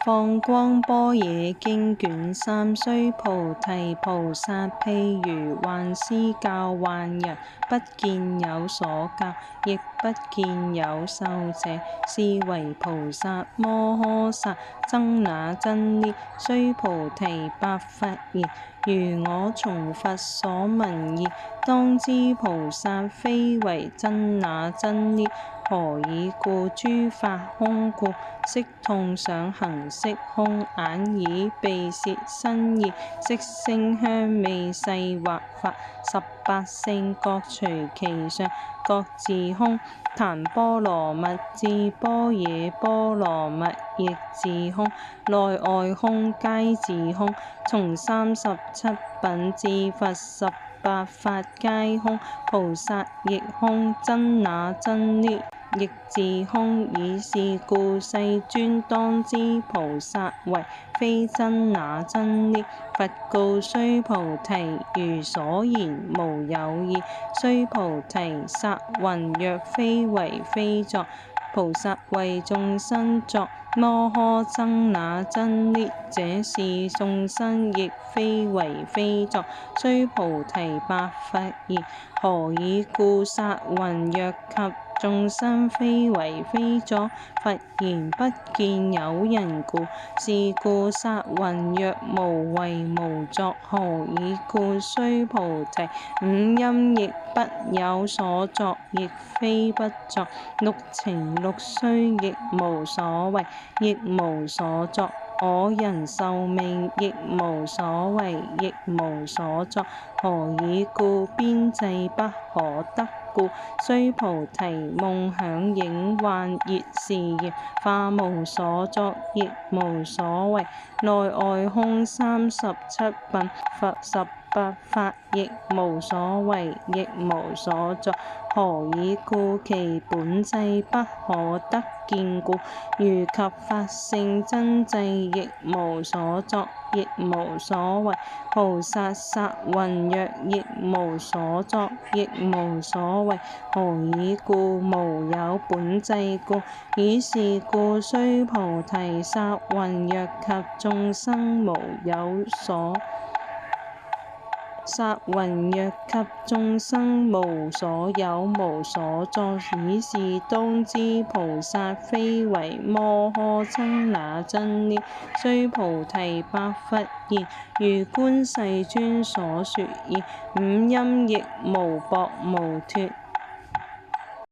放光般若經卷三，須菩提菩薩譬如幻師教幻人，不見有所教，亦不見有受者，是為菩薩摩訶薩僧那僧涅。須菩提白佛言：如我從佛所聞義，當知菩薩非為僧那僧涅。何以故？諸法空故，色痛想行識空，眼耳鼻舌身意，色聲香味細或法，十八聖各隨其相，各自空。檀波羅蜜至般若波羅蜜亦自空，內外空皆自空。從37品至佛18法皆空，菩薩亦空，僧那僧涅亦自空。以是故世尊當知菩薩為非僧那僧涅。佛告須菩提：如所言無有異。須菩提，薩云若非為非作，菩薩為眾生作。摩訶僧那僧涅者，是眾生亦非為非作。須菩提白佛言：何以故？薩云若及眾生非為非作。佛言：不見有人故。是故薩云若無為無作。何以故？須菩提，五陰亦不有所作，亦非不作。六情六須亦無所為，亦無所作。我人壽命亦無所為，亦無所作。何以故？邊際不可得故。須菩提，夢響影幻亦是業，化無所作，亦無所為。內外空37品，佛18法亦無所為，亦無所作。何以故？其本際不可得見故。如及法性真際，亦無所作，亦無所為。菩薩薩云若亦無所作，亦無所為。何以故？無有本際故。以是故須菩提，薩云若及眾生無有所薩云若及眾生無所有無所作。以是當知菩薩非為摩訶僧那僧涅。須菩提白佛言：如觀世尊所說義，五陰亦無縛無脫，